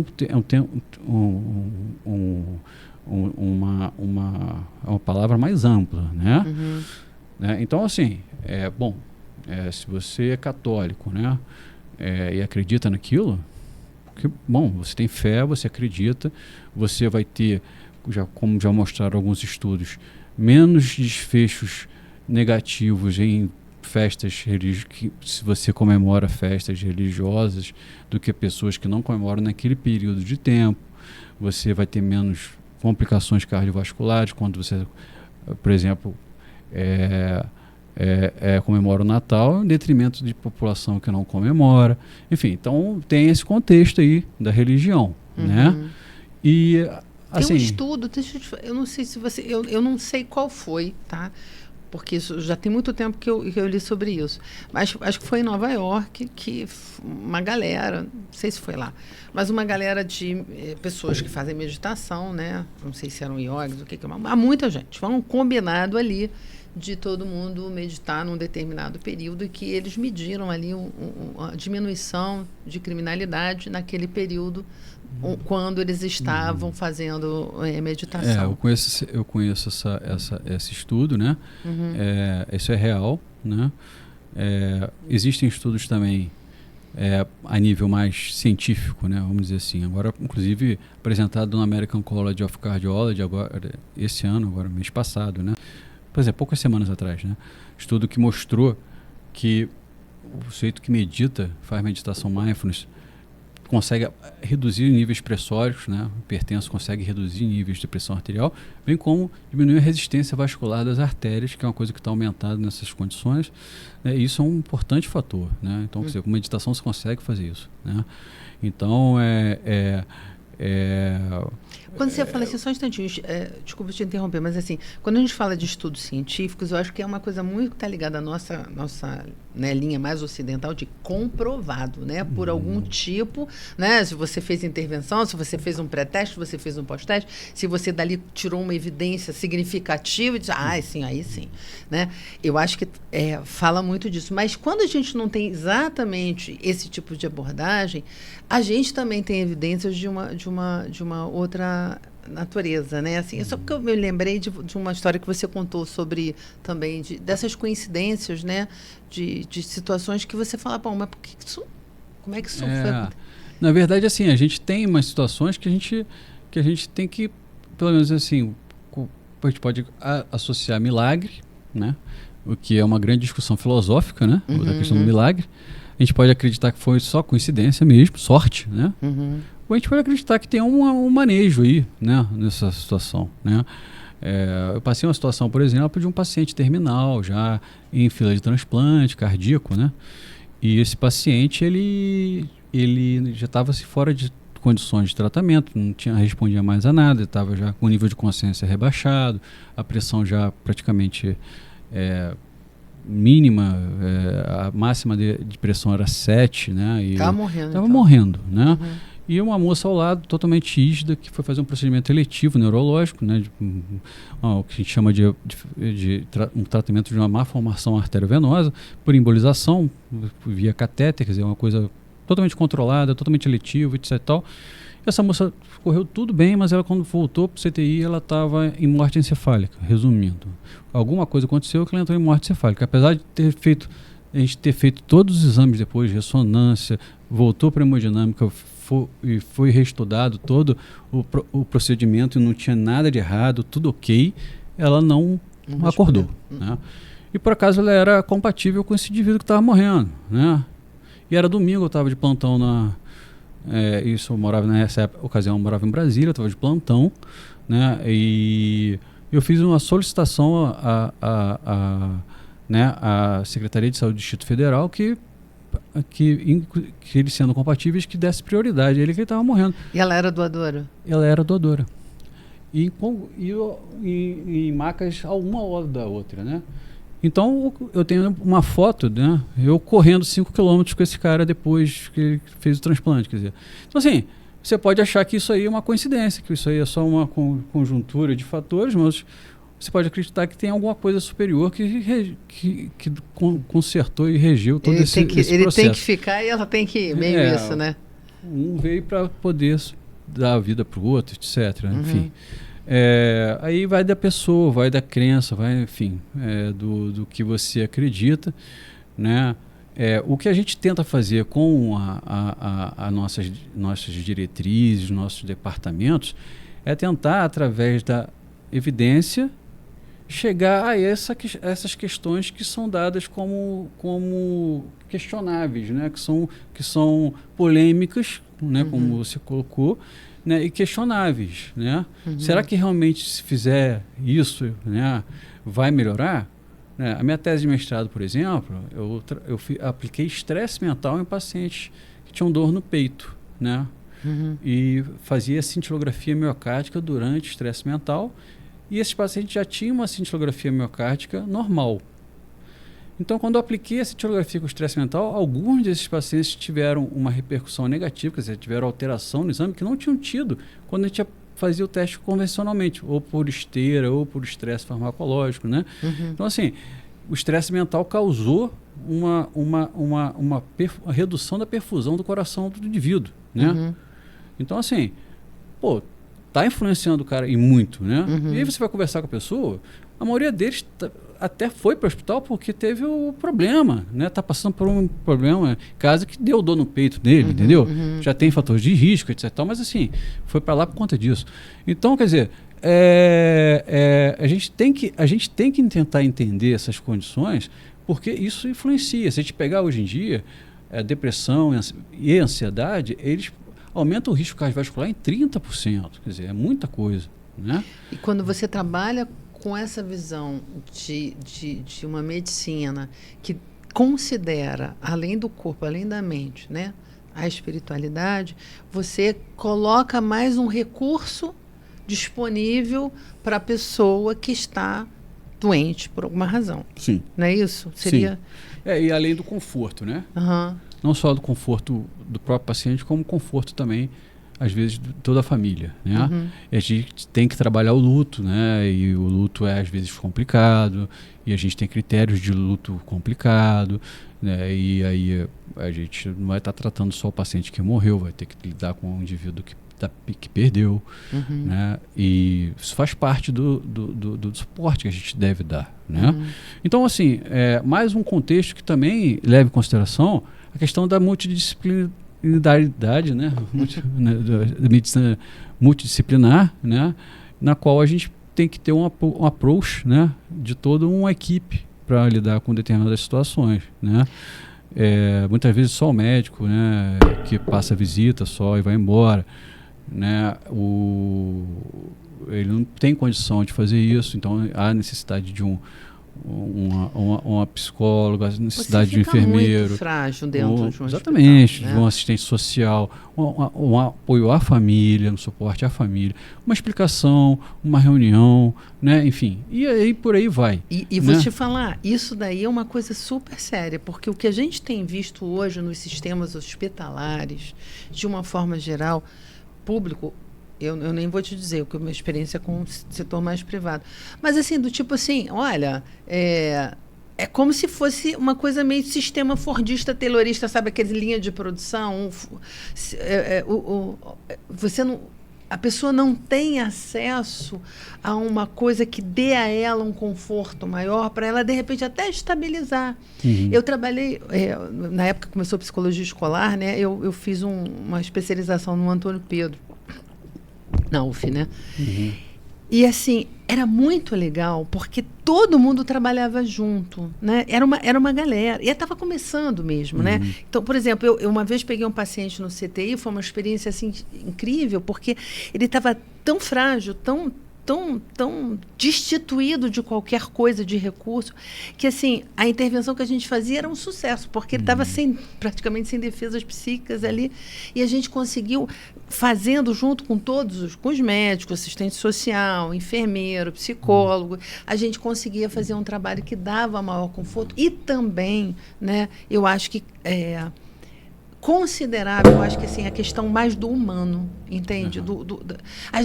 uma palavra mais ampla. Né? Né? Então, assim, se você é católico, né? E acredita naquilo, bom, você tem fé, você acredita, você vai ter, como já mostraram alguns estudos, menos desfechos negativos em festas religiosas, se você comemora festas religiosas, do que pessoas que não comemoram naquele período de tempo. Você vai ter menos complicações cardiovasculares quando você, por exemplo, comemora o Natal em detrimento de população que não comemora. Enfim, então tem esse contexto aí da religião, né? E assim, tem um estudo, eu não sei se você, eu não sei qual foi, tá? Porque isso já tem muito tempo que eu li sobre isso. Mas acho que foi em Nova York que uma galera, não sei se foi lá, mas uma galera de pessoas que fazem meditação, né? Não sei se eram yogis, o que há muita gente. Foi um combinado ali de todo mundo meditar num determinado período e que eles mediram ali a diminuição de criminalidade naquele período quando eles estavam fazendo meditação. Eu conheço esse estudo, né? Isso é real, né? Existem estudos também a nível mais científico, né? Vamos dizer assim. Agora, inclusive, apresentado no American College of Cardiology esse ano, mês passado, né? Pois é, poucas semanas atrás, né? Estudo que mostrou que o sujeito que medita, faz meditação mindfulness, consegue reduzir níveis pressóricos, né? O hipertenso consegue reduzir níveis de pressão arterial, bem como diminuir a resistência vascular das artérias, que é uma coisa que está aumentada nessas condições. Né? E isso é um importante fator, né? Então, com meditação você consegue fazer isso, né? Então, quando você fala assim, só um instantinho, desculpa te interromper, mas assim, quando a gente fala de estudos científicos, eu acho que é uma coisa muito que está ligada à nossa né, linha mais ocidental de comprovado, né? Por algum tipo, né? Se você fez intervenção, se você fez um pré-teste, se você fez um pós-teste, se você dali tirou uma evidência significativa, diz, sim, aí sim, né? Eu acho que fala muito disso. Mas quando a gente não tem exatamente esse tipo de abordagem, a gente também tem evidências de uma outra natureza, né? Assim, só porque eu me lembrei de uma história que você contou sobre também dessas coincidências, né? De situações que você fala, mas por que isso? Como é que isso foi? Na verdade, assim, a gente tem umas situações que a gente tem que, pelo menos assim, a gente pode associar milagre, né? O que é uma grande discussão filosófica, né? Da questão do milagre. A gente pode acreditar que foi só coincidência mesmo, sorte, né? Ou a gente pode acreditar que tem um manejo aí, né? Nessa situação, né? Eu passei uma situação, por exemplo, de um paciente terminal, já em fila de transplante cardíaco, né? E esse paciente, ele já estava fora de condições de tratamento, não respondia mais a nada, estava já com o nível de consciência rebaixado, a pressão já praticamente mínima, a máxima de pressão era 7, né? Estava morrendo. Estava morrendo, né? E uma moça ao lado, totalmente rígida, que foi fazer um procedimento eletivo neurológico, né? O que a gente chama de um tratamento de uma má formação arteriovenosa por embolização via catéter, quer dizer, uma coisa totalmente controlada, totalmente eletiva, etc. E tal. Essa moça correu tudo bem, mas ela quando voltou para o CTI, ela estava em morte encefálica, resumindo. Alguma coisa aconteceu que ela entrou em morte encefálica. Apesar de a gente ter feito todos os exames depois, ressonância, voltou para a hemodinâmica, foi reestudado todo o procedimento e não tinha nada de errado, tudo ok, ela não acordou. Né? E por acaso ela era compatível com esse indivíduo que estava morrendo. Né? E era domingo, eu estava de plantão isso eu morava nessa ocasião, eu morava em Brasília, estava de plantão, né? E eu fiz uma solicitação à Secretaria de Saúde do Distrito Federal que eles sendo compatíveis, que desse prioridade. Ele que estava morrendo. E ela era doadora? Ela era doadora. E em macas a 1 hora da outra, né? Então, eu tenho uma foto, né? Eu correndo 5 quilômetros com esse cara depois que ele fez o transplante, quer dizer. Então, assim, você pode achar que isso aí é uma coincidência, que isso aí é só uma conjuntura de fatores, mas você pode acreditar que tem alguma coisa superior que consertou e regeu todo esse processo. Ele tem que ficar e ela tem que ir, meio isso, né? Um veio para poder dar a vida para o outro, etc. Enfim. Aí vai da pessoa, vai da crença, vai, enfim, do que você acredita, né? O que a gente tenta fazer com nossas diretrizes, nossos departamentos, é tentar, através da evidência, chegar a essas questões que são dadas como questionáveis, né? que são polêmicas, né? Como você colocou, né, e questionáveis, né? Será que realmente, se fizer isso, né, vai melhorar? Né? A minha tese de mestrado, por exemplo, eu apliquei estresse mental em pacientes que tinham dor no peito, né? E fazia cintilografia miocárdica durante o estresse mental, e esses pacientes já tinham uma cintilografia miocárdica normal. Então, quando eu apliquei a cintilografia com estresse mental, alguns desses pacientes tiveram uma repercussão negativa, quer dizer, tiveram alteração no exame que não tinham tido quando a gente fazia o teste convencionalmente, ou por esteira, ou por estresse farmacológico, né? Então, assim, o estresse mental causou uma redução da perfusão do coração do indivíduo, né? Então, assim, tá influenciando o cara e muito, né? E aí você vai conversar com a pessoa, a maioria deles até foi para o hospital porque teve o problema, né? Tá passando por um problema, casa que deu dor no peito dele, entendeu? Já tem fatores de risco, etc. Mas assim, foi para lá por conta disso. Então, quer dizer, a gente tem que tentar entender essas condições, porque isso influencia. Se a gente pegar hoje em dia, a depressão e a ansiedade, eles aumentam o risco cardiovascular em 30%. Quer dizer, é muita coisa, né? E quando você trabalha com essa visão de uma medicina que considera, além do corpo, além da mente, né, a espiritualidade, você coloca mais um recurso disponível para a pessoa que está doente por alguma razão. Sim. Não é isso? Seria... Sim. E além do conforto, né? Não só do conforto do próprio paciente, como conforto também, às vezes, de toda a família, né? A gente tem que trabalhar o luto, né? E o luto é, às vezes, complicado, e a gente tem critérios de luto complicado, né? E aí a gente não vai estar tratando só o paciente que morreu, vai ter que lidar com o indivíduo que perdeu, né? E isso faz parte do suporte que a gente deve dar, né? Então, assim, mais um contexto que também leva em consideração a questão da multidisciplinaridade, né? Da medicina multidisciplinar, né? Na qual a gente tem que ter um approach, né? De toda uma equipe para lidar com determinadas situações, né? Muitas vezes só o médico, né? Que passa a visita só e vai embora, né? Ele não tem condição de fazer isso, então há necessidade de uma psicóloga, necessidade de um enfermeiro. Muito frágil dentro de um exatamente, hospital, né? De um assistente social, um apoio à família, um suporte à família, uma explicação, uma reunião, né? Enfim, e aí por aí vai. E vou te falar, isso daí é uma coisa super séria, porque o que a gente tem visto hoje nos sistemas hospitalares, de uma forma geral, público, eu nem vou te dizer, porque a minha experiência com o setor mais privado. Mas assim, do tipo assim, olha, é como se fosse uma coisa meio sistema fordista, taylorista, sabe? Aquela linha de produção. Você não, a pessoa não tem acesso a uma coisa que dê a ela um conforto maior para ela, de repente, até estabilizar. Eu trabalhei, na época que começou a psicologia escolar, né? Eu fiz uma especialização no Antônio Pedro, na UF, né? E, assim, era muito legal, porque todo mundo trabalhava junto, né? Era uma galera. E estava começando mesmo, né? Então, por exemplo, eu uma vez peguei um paciente no CTI, foi uma experiência, assim, incrível, porque ele estava tão frágil, tão destituído de qualquer coisa, de recurso, que, assim, a intervenção que a gente fazia era um sucesso, porque ele estava praticamente sem defesas psíquicas ali, e a gente conseguiu, fazendo junto com com os médicos, assistente social, enfermeiro, psicólogo, a gente conseguia fazer um trabalho que dava maior conforto e também, né, eu acho que considerável, eu acho que assim, a questão mais do humano, entende? A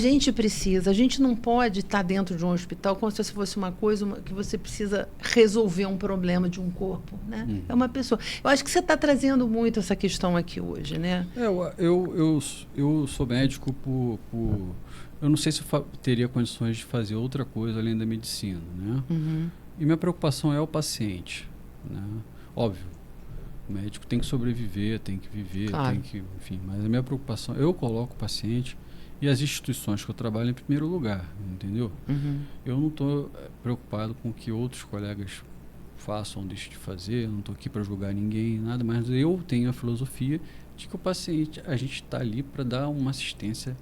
gente não pode estar dentro de um hospital como se fosse uma coisa que você precisa resolver um problema de um corpo, né? É uma pessoa. Eu acho que você está trazendo muito essa questão aqui hoje, né? Eu sou médico eu não sei se eu teria condições de fazer outra coisa além da medicina, né? E minha preocupação é o paciente, né? Óbvio. O médico tem que sobreviver, tem que viver, claro. Enfim, mas a minha preocupação, eu coloco o paciente e as instituições que eu trabalho em primeiro lugar, entendeu? Eu não estou preocupado com o que outros colegas façam ou deixem de fazer, eu não estou aqui para julgar ninguém, nada, mas eu tenho a filosofia de que o paciente, a gente está ali para dar uma assistência,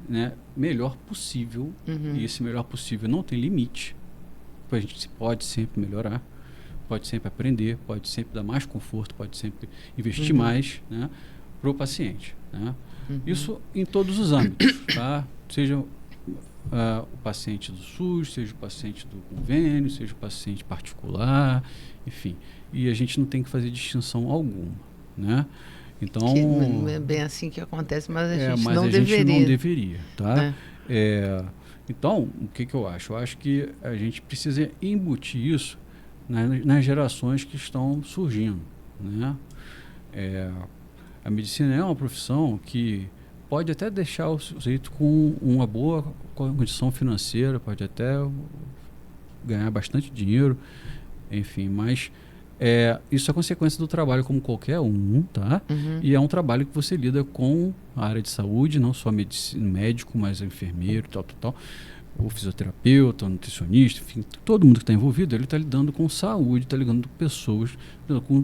né, melhor possível, e esse melhor possível não tem limite, a gente pode sempre melhorar, pode sempre aprender, pode sempre dar mais conforto, pode sempre investir mais, né, para o paciente, né? Isso em todos os âmbitos, tá? Seja o paciente do SUS, seja o paciente do convênio, seja o paciente particular, enfim. E a gente não tem que fazer distinção alguma, né? Então, não é bem assim que acontece, mas a gente não deveria, tá? Então, o que eu acho? Eu acho que a gente precisa embutir isso nas gerações que estão surgindo, né? A medicina é uma profissão que pode até deixar o sujeito com uma boa condição financeira, pode até ganhar bastante dinheiro, enfim, mas isso é consequência do trabalho como qualquer um, tá? E é um trabalho que você lida com a área de saúde, não só médico, mas enfermeiro, tal, o fisioterapeuta, o nutricionista, enfim, todo mundo que está envolvido, ele está lidando com saúde, está lidando com pessoas, com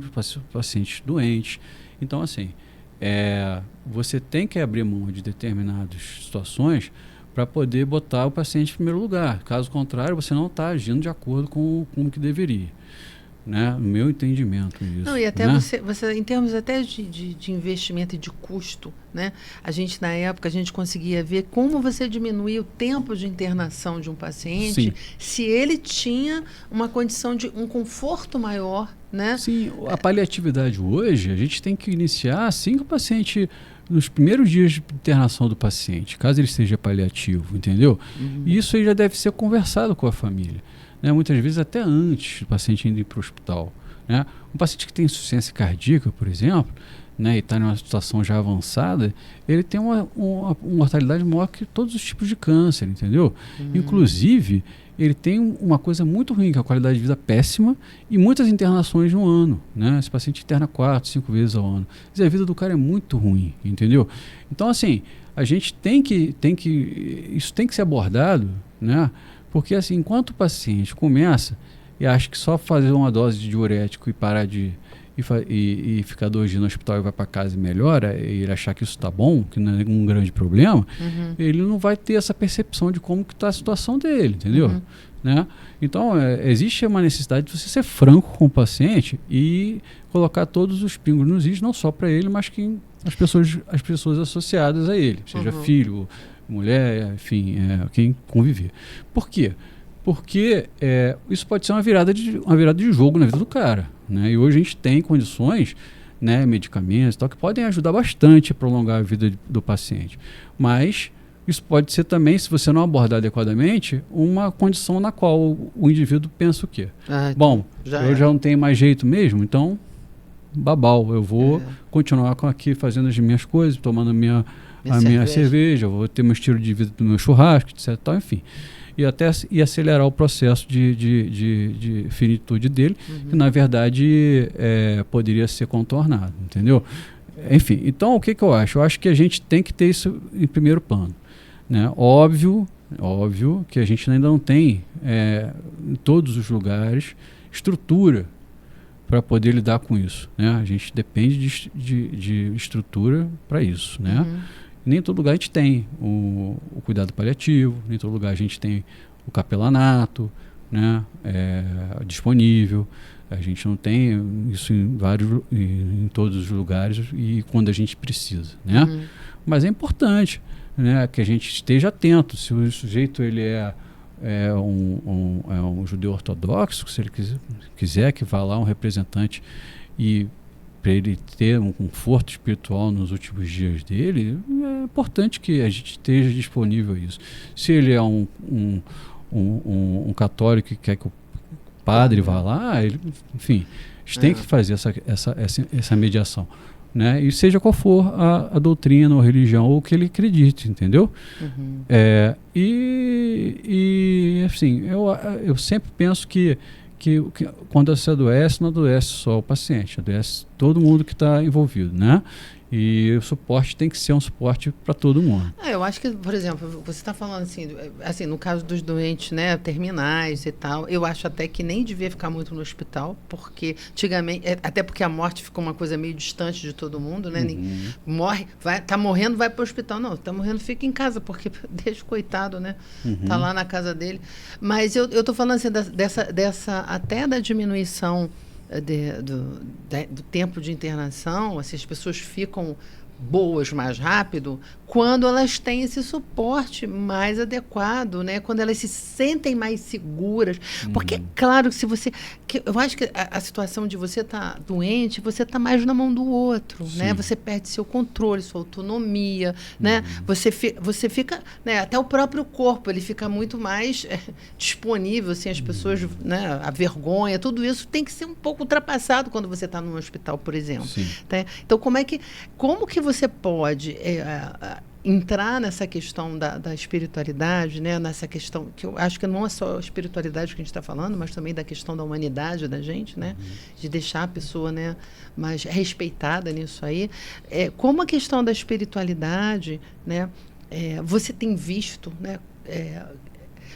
pacientes doentes. Então, assim, você tem que abrir mão de determinadas situações para poder botar o paciente em primeiro lugar. Caso contrário, você não está agindo de acordo com o que deveria. Né? No meu entendimento isso. Não, e até né? você, em termos até de investimento e de custo, né? Na época, a gente conseguia ver como você diminuía o tempo de internação de um paciente. Sim. Se ele tinha uma condição de um conforto maior, né? Sim, a paliatividade hoje, a gente tem que iniciar assim que o paciente, nos primeiros dias de internação do paciente, caso ele seja paliativo, entendeu? E isso aí já deve ser conversado com a família. Né, muitas vezes até antes do paciente ir para o hospital. Né? Um paciente que tem insuficiência cardíaca, por exemplo, né, e está numa situação já avançada, ele tem uma mortalidade maior que todos os tipos de câncer, entendeu? Inclusive, ele tem uma coisa muito ruim, que é a qualidade de vida péssima e muitas internações no ano. Né? Esse paciente interna 4, 5 vezes ao ano. Quer dizer, a vida do cara é muito ruim, entendeu? Então, assim, a gente isso tem que ser abordado, né? Porque, assim, enquanto o paciente começa e acha que só fazer uma dose de diurético e parar e ficar 2 dias no hospital e vai para casa e melhora, e ele achar que isso está bom, que não é um grande problema, ele não vai ter essa percepção de como que está a situação dele, entendeu? Né? Então, existe uma necessidade de você ser franco com o paciente e colocar todos os pingos nos is, não só para ele, mas que as pessoas associadas a ele, seja filho, mulher, enfim, quem conviver. Por quê? Porque isso pode ser uma virada de jogo na vida do cara. Né? E hoje a gente tem condições, né, medicamentos e tal, que podem ajudar bastante a prolongar a vida do paciente. Mas Isso pode ser também, se você não abordar adequadamente, uma condição na qual o indivíduo pensa o quê? Bom, eu já não tenho mais jeito mesmo, então, babau, eu vou continuar aqui fazendo as minhas coisas, tomando a minha cerveja, vou ter meu estilo de vida do meu churrasco, etc. Tal, enfim. E acelerar o processo de finitude dele, que na verdade poderia ser contornado, entendeu? Enfim, então o que eu acho? Eu acho que a gente tem que ter isso em primeiro plano, né? Óbvio que a gente ainda não tem em todos os lugares estrutura para poder lidar com isso, né? A gente depende de estrutura para isso, né? Nem em todo lugar a gente tem o cuidado paliativo, nem em todo lugar a gente tem o capelanato, né, disponível. A gente não tem isso em todos os lugares e quando a gente precisa, né? Mas é importante, né, que a gente esteja atento. Se o sujeito ele é um judeu ortodoxo, se ele quiser que vá lá um representante e para ele ter um conforto espiritual nos últimos dias dele, é importante que a gente esteja disponível a isso. Se ele é um católico que quer que o padre vá lá, enfim, a gente tem que fazer essa mediação, né? E seja qual for a doutrina ou a religião ou o que ele acredite, entendeu? Assim, eu sempre penso que quando você adoece, não adoece só o paciente, adoece todo mundo que está envolvido, né? E o suporte tem que ser um suporte para todo mundo. Eu acho que, por exemplo, você está falando assim, no caso dos doentes, né, terminais e tal, eu acho até que nem devia ficar muito no hospital, porque antigamente, até porque a morte ficou uma coisa meio distante de todo mundo, né? Tá morrendo, vai para o hospital. Não, tá morrendo, fica em casa, porque deixa o coitado, né? Tá lá na casa dele. Mas eu tô falando assim, dessa até da diminuição do tempo de internação, assim, as pessoas ficam boas mais rápido quando elas têm esse suporte mais adequado, né? Quando elas se sentem mais seguras. Porque é claro que eu acho que a situação de você estar doente, você está mais na mão do outro, né? Você perde seu controle, sua autonomia, né? Você fica, né? Até o próprio corpo, ele fica muito mais disponível, assim, as pessoas, né? A vergonha, tudo isso tem que ser um pouco ultrapassado quando você está num hospital, por exemplo. Tá? Então, como que você pode entrar nessa questão da espiritualidade, né? Nessa questão que eu acho que não é só a espiritualidade que a gente está falando, mas também da questão da humanidade da gente, né? De deixar a pessoa, né, mais respeitada nisso aí. Como a questão da espiritualidade, né? Você tem visto, né?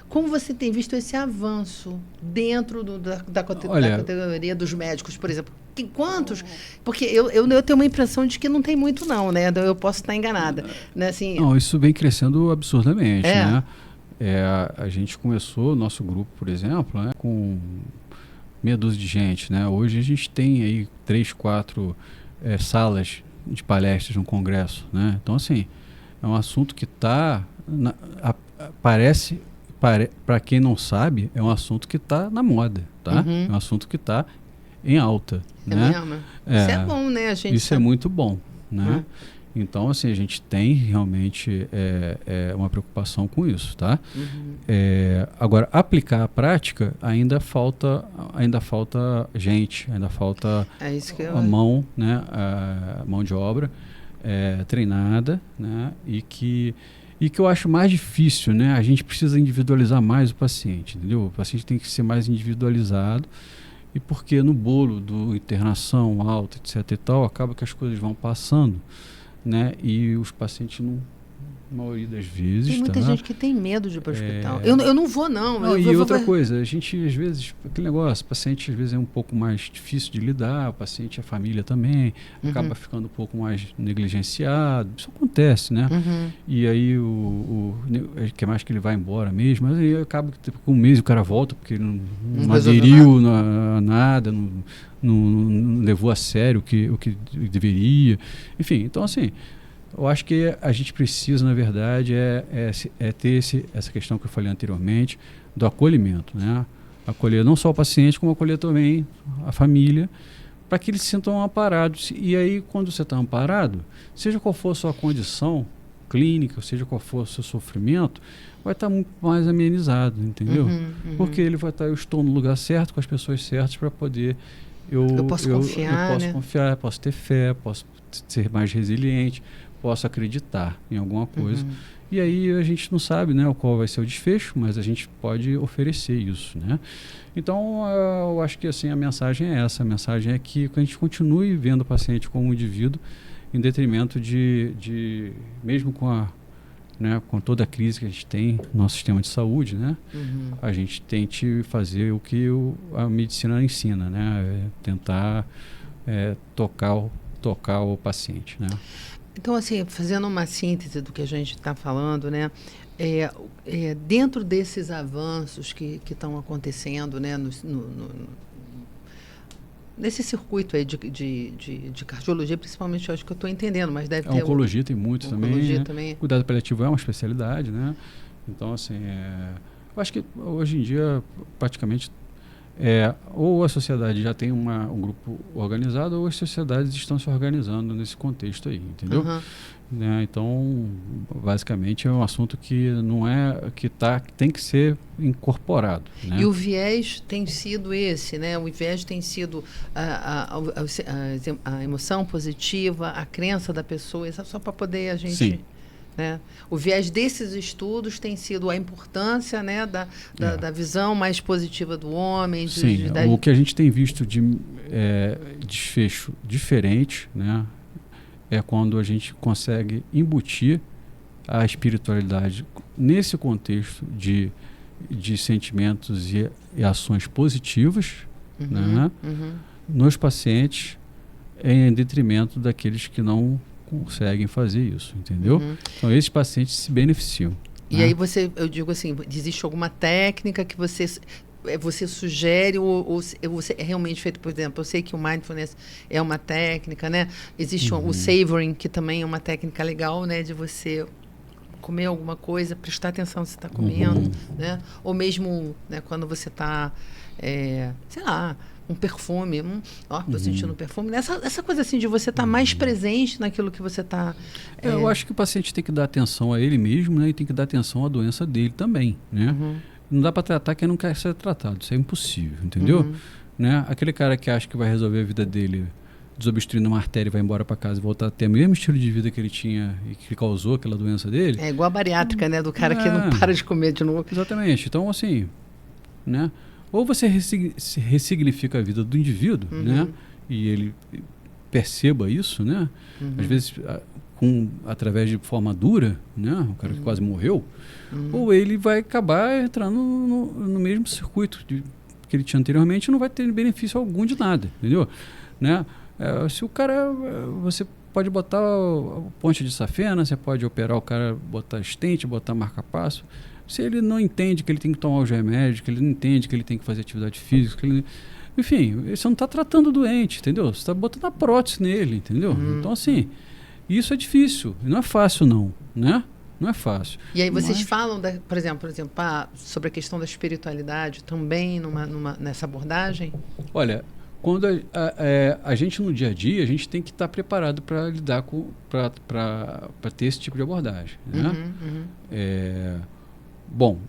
Como você tem visto esse avanço dentro da categoria dos médicos, por exemplo? Quantos? Porque eu tenho uma impressão de que não tem muito, não, né? Eu posso estar enganada. Né? Assim, não, isso vem crescendo absurdamente, né? A gente começou, nosso grupo, por exemplo, né, com meia dúzia de gente, né? Hoje a gente tem aí 3, 4 salas de palestras no congresso, né? Então, assim, é um assunto que está... Para quem não sabe, é um assunto que está na moda, tá? É um assunto que está em alta, né? Isso é bom, né? Isso é muito bom, né? Então, assim, a gente tem realmente uma preocupação com isso, tá? Agora, aplicar a prática, ainda falta gente, ainda falta a mão, né? A mão de obra treinada, né? E que eu acho mais difícil, né? A gente precisa individualizar mais o paciente, entendeu? O paciente tem que ser mais individualizado, e porque no bolo do internação alta, etc e tal, acaba que as coisas vão passando, né? E os pacientes não... A maioria das vezes. Tem muita gente que tem medo de ir para o hospital. Eu não vou, não. Outra coisa, a gente, às vezes, aquele negócio, o paciente às vezes é um pouco mais difícil de lidar, o paciente, a família também, acaba ficando um pouco mais negligenciado. Isso acontece, né? E aí quer mais que ele vá embora mesmo, mas aí acaba que com um mês o cara volta porque não aderiu a nada, não levou a sério o que deveria. Enfim, então assim. Eu acho que a gente precisa, na verdade, ter essa questão que eu falei anteriormente, do acolhimento, né? Acolher não só o paciente, como acolher também a família, para que eles se sintam amparados. E aí, quando você está amparado, seja qual for a sua condição, clínica, seja qual for o seu sofrimento, vai estar muito mais amenizado, entendeu? Porque ele vai estar, eu estou no lugar certo, com as pessoas certas para poder... Eu posso confiar, eu posso confiar, posso ter fé, posso ser mais resiliente, posso acreditar em alguma coisa. E aí a gente não sabe, né, qual vai ser o desfecho, mas a gente pode oferecer isso, né? Então, eu acho que assim, a mensagem é essa. A mensagem é que a gente continue vendo o paciente como um indivíduo em detrimento de mesmo com toda a crise que a gente tem no nosso sistema de saúde, né? A gente tente fazer o que a medicina ensina, né? Tentar tocar o paciente, né? Então, assim, fazendo uma síntese do que a gente está falando, né? Dentro desses avanços que estão acontecendo, né? Nesse circuito aí de cardiologia, principalmente, eu acho que eu estou entendendo, mas deve ter... Oncologia tem muito também. Cuidado paliativo é uma especialidade, né? Então, assim, eu acho que hoje em dia, praticamente, ou a sociedade já tem um grupo organizado, ou as sociedades estão se organizando nesse contexto aí, entendeu? Né? Então, basicamente, é um assunto que não tem que ser incorporado. Né? E o viés tem sido esse, né? O viés tem sido a emoção positiva, a crença da pessoa, isso é só para poder a gente... Sim. Né? O viés desses estudos tem sido a importância, né, da visão mais positiva do homem. Sim, o que a gente tem visto de desfecho diferente, né, é quando a gente consegue embutir a espiritualidade nesse contexto de sentimentos e ações positivas, né, nos pacientes, em detrimento daqueles que não conseguem fazer isso, entendeu? Então, esses pacientes se beneficiam. E aí eu digo assim, existe alguma técnica que você sugere ou você é realmente feito, por exemplo, eu sei que o mindfulness é uma técnica, né? Existe o savoring, que também é uma técnica legal, né? De você comer alguma coisa, prestar atenção se está comendo, né? Ou mesmo, né, quando você está, sei lá, um perfume, estou sentindo um perfume. Essa coisa assim de você estar mais presente naquilo que você está... Eu acho que o paciente tem que dar atenção a ele mesmo, né, e tem que dar atenção à doença dele também, né? Não dá para tratar quem não quer ser tratado, isso é impossível, entendeu? Né? Aquele cara que acha que vai resolver a vida dele desobstruindo uma artéria e vai embora para casa e voltar a ter o mesmo estilo de vida que ele tinha e que causou aquela doença dele... É igual a bariátrica, né? Do cara que não para de comer de novo. Exatamente. Então, assim, né? Ou você ressignifica a vida do indivíduo, né? E ele perceba isso, né? Às vezes, através de forma dura, né? O cara que quase morreu. Ou ele vai acabar entrando no mesmo circuito que ele tinha anteriormente e não vai ter benefício algum de nada, entendeu? Né? Se o cara... Você pode botar ponte de safena, você pode operar o cara, botar stent, botar marca-passo. Se ele não entende que ele tem que tomar os remédios, que ele não entende que ele tem que fazer atividade física, enfim, você não está tratando o doente, entendeu? Você está botando a prótese nele, entendeu? Então, assim, isso é difícil, não é fácil não, né? Não é fácil. E aí vocês falam, por exemplo, sobre a questão da espiritualidade também nessa abordagem? Olha, quando a gente no dia a dia, a gente tem que estar preparado para lidar para ter esse tipo de abordagem, né? Bom,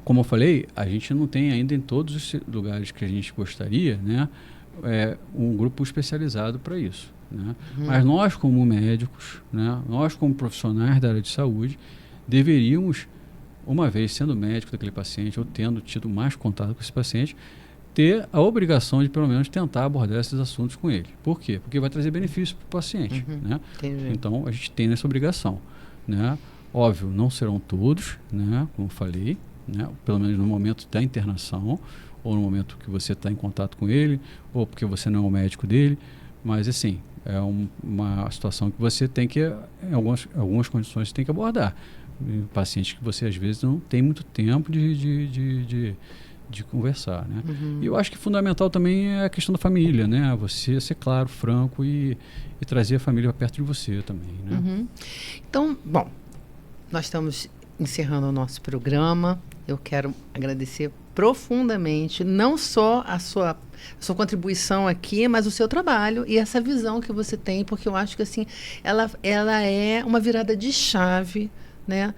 como eu falei, a gente não tem ainda em todos os lugares que a gente gostaria, né, um grupo especializado para isso. Né? Mas nós, como médicos, né, nós, como profissionais da área de saúde, deveríamos, uma vez sendo médico daquele paciente ou tendo tido mais contato com esse paciente, ter a obrigação de, pelo menos, tentar abordar esses assuntos com ele. Por quê? Porque vai trazer benefício para o paciente. Né? Então, a gente tem essa obrigação. Né? Óbvio, não serão todos, né, como eu falei, né, pelo menos no momento da internação, ou no momento que você está em contato com ele, ou porque você não é o médico dele, mas assim, é uma situação que você tem que, em algumas condições, você tem que abordar. Pacientes que você às vezes não tem muito tempo de conversar, né? E eu acho que fundamental também é a questão da família, né? Você ser claro, franco e trazer a família perto de você também, né? Então, bom, nós estamos encerrando o nosso programa. Eu quero agradecer profundamente, não só a sua contribuição aqui, mas o seu trabalho e essa visão que você tem, porque eu acho que assim, ela é uma virada de chave, né,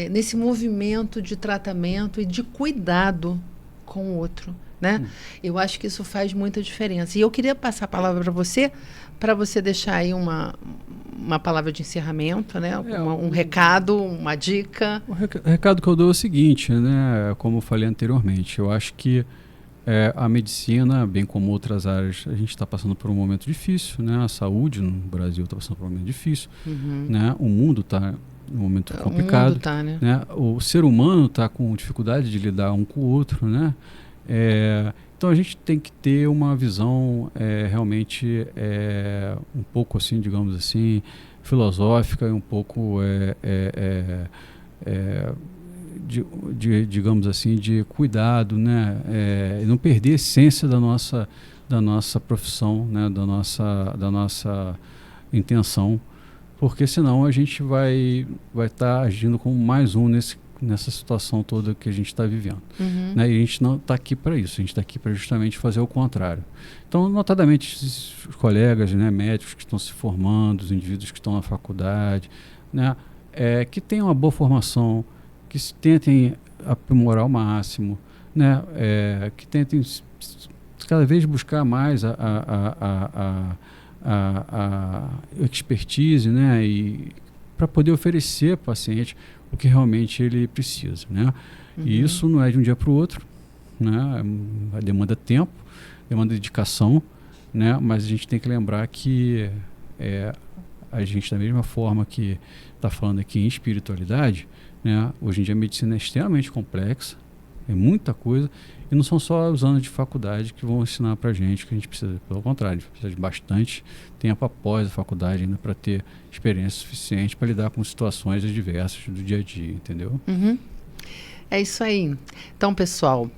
nesse movimento de tratamento e de cuidado com o outro, né? Eu acho que isso faz muita diferença. E eu queria passar a palavra para você deixar aí uma palavra de encerramento, né? Um recado, uma dica. O recado que eu dou é o seguinte, né? Como eu falei anteriormente, eu acho que a medicina, bem como outras áreas, a gente está passando por um momento difícil, né? A saúde no Brasil está passando por um momento difícil, né? O mundo está num momento complicado. O mundo tá, né? O ser humano está com dificuldade de lidar um com o outro, né? Então a gente tem que ter uma visão realmente um pouco assim, digamos assim, filosófica e um pouco digamos assim, de cuidado, né? Não perder a essência da nossa profissão, né? da nossa intenção, porque senão a gente vai estar agindo como mais um nessa situação toda que a gente está vivendo. Né? E a gente não está aqui para isso, a gente está aqui para justamente fazer o contrário. Então, notadamente, os colegas, né, médicos que estão se formando, os indivíduos que estão na faculdade, né, que tenham uma boa formação, que tentem aprimorar ao máximo, né, que tentem cada vez buscar mais a expertise, né, e para poder oferecer ao paciente o que realmente ele precisa, né? E isso não é de um dia para o outro, né? Demanda tempo, demanda dedicação, né? Mas a gente tem que lembrar que a gente, da mesma forma que está falando aqui em espiritualidade, né? Hoje em dia a medicina é extremamente complexa, é muita coisa, e não são só os anos de faculdade que vão ensinar para a gente que a gente precisa. Pelo contrário, a gente precisa de bastante tempo após a faculdade ainda para ter experiência suficiente para lidar com situações diversas do dia a dia, entendeu? É isso aí. Então, pessoal,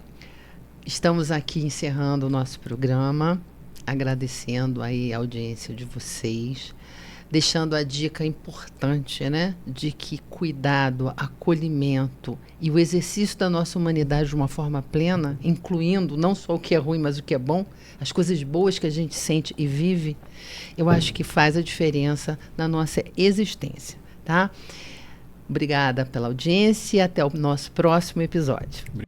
estamos aqui encerrando o nosso programa, agradecendo aí a audiência de vocês, deixando a dica importante, né, de que cuidado, acolhimento e o exercício da nossa humanidade de uma forma plena, incluindo não só o que é ruim, mas o que é bom, as coisas boas que a gente sente e vive, eu acho que faz a diferença na nossa existência, tá? Obrigada pela audiência e até o nosso próximo episódio. Obrigado.